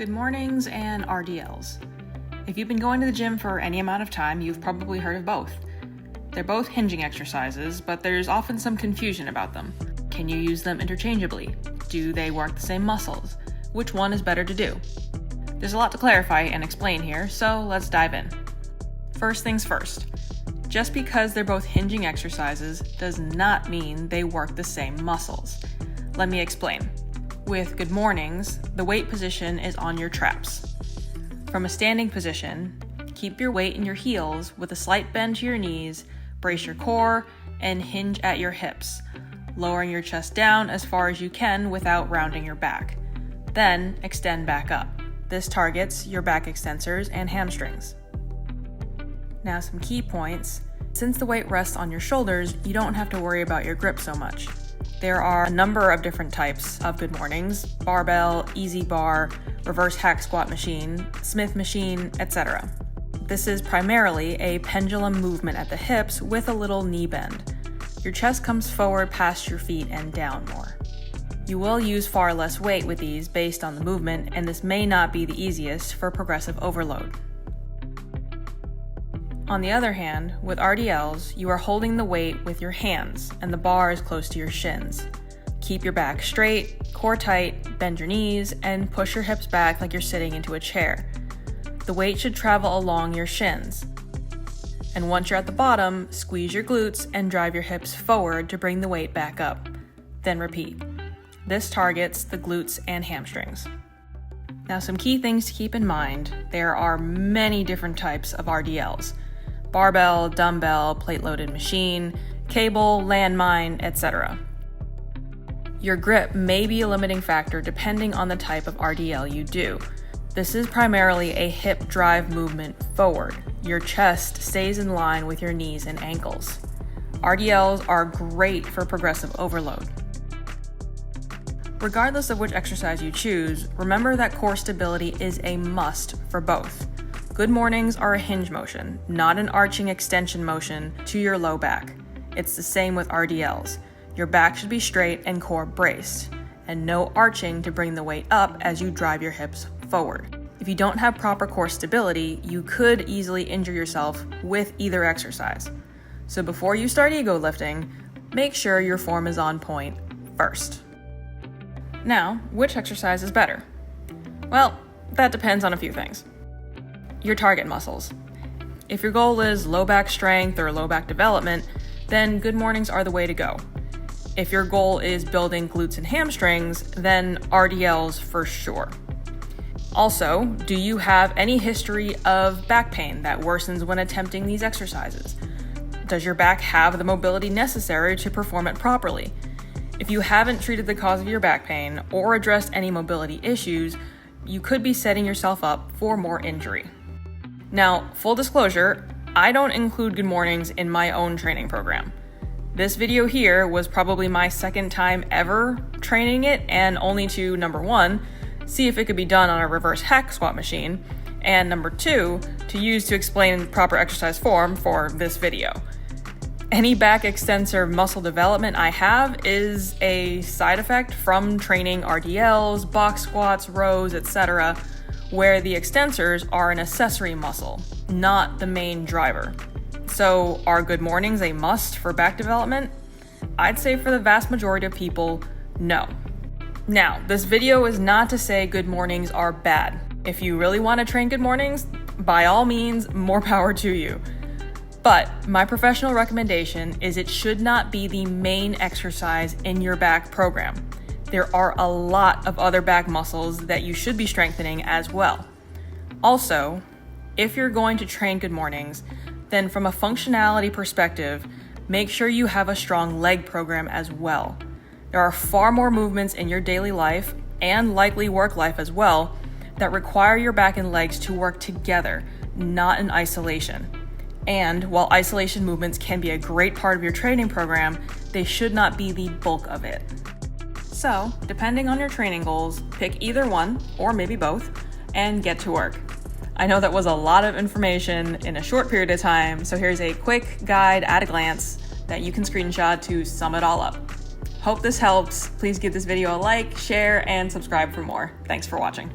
Good mornings and RDLs. If you've been going to the gym for any amount of time, you've probably heard of both. They're both hinging exercises, but there's often some confusion about them. Can you use them interchangeably? Do they work the same muscles? Which one is better to do? There's a lot to clarify and explain here, so let's dive in. First things first. Just because they're both hinging exercises does not mean they work the same muscles. Let me explain. With good mornings, the weight position is on your traps. From a standing position, keep your weight in your heels with a slight bend to your knees, brace your core, and hinge at your hips, lowering your chest down as far as you can without rounding your back. Then extend back up. This targets your back extensors and hamstrings. Now some key points. Since the weight rests on your shoulders, you don't have to worry about your grip so much. There are a number of different types of good mornings: barbell, easy bar, reverse hack squat machine, Smith machine, etc. This is primarily a pendulum movement at the hips with a little knee bend. Your chest comes forward past your feet and down more. You will use far less weight with these based on the movement, and this may not be the easiest for progressive overload. On the other hand, with RDLs, you are holding the weight with your hands and the bar is close to your shins. Keep your back straight, core tight, bend your knees, and push your hips back like you're sitting into a chair. The weight should travel along your shins. And once you're at the bottom, squeeze your glutes and drive your hips forward to bring the weight back up. Then repeat. This targets the glutes and hamstrings. Now some key things to keep in mind. There are many different types of RDLs. Barbell, dumbbell, plate-loaded machine, cable, landmine, etc. Your grip may be a limiting factor depending on the type of RDL you do. This is primarily a hip drive movement forward. Your chest stays in line with your knees and ankles. RDLs are great for progressive overload. Regardless of which exercise you choose, remember that core stability is a must for both. Good mornings are a hinge motion, not an arching extension motion to your low back. It's the same with RDLs. Your back should be straight and core braced, and no arching to bring the weight up as you drive your hips forward. If you don't have proper core stability, you could easily injure yourself with either exercise. So before you start ego lifting, make sure your form is on point first. Now, which exercise is better? Well, that depends on a few things. Your target muscles. If your goal is low back strength or low back development, then good mornings are the way to go. If your goal is building glutes and hamstrings, then RDLs for sure. Also, do you have any history of back pain that worsens when attempting these exercises? Does your back have the mobility necessary to perform it properly? If you haven't treated the cause of your back pain or addressed any mobility issues, you could be setting yourself up for more injury. Now, full disclosure, I don't include good mornings in my own training program. This video here was probably my second time ever training it, and only to, number one, see if it could be done on a reverse hack squat machine, and number two, to use to explain proper exercise form for this video. Any back extensor muscle development I have is a side effect from training RDLs, box squats, rows, etc., where the extensors are an accessory muscle, not the main driver. So are good mornings a must for back development? I'd say for the vast majority of people, no. Now, this video is not to say good mornings are bad. If you really want to train good mornings, by all means, more power to you. But my professional recommendation is it should not be the main exercise in your back program. There are a lot of other back muscles that you should be strengthening as well. Also, if you're going to train good mornings, then from a functionality perspective, make sure you have a strong leg program as well. There are far more movements in your daily life, and likely work life as well, that require your back and legs to work together, not in isolation. And while isolation movements can be a great part of your training program, they should not be the bulk of it. So, depending on your training goals, pick either one, or maybe both, and get to work. I know that was a lot of information in a short period of time, so here's a quick guide at a glance that you can screenshot to sum it all up. Hope this helps. Please give this video a like, share, and subscribe for more. Thanks for watching.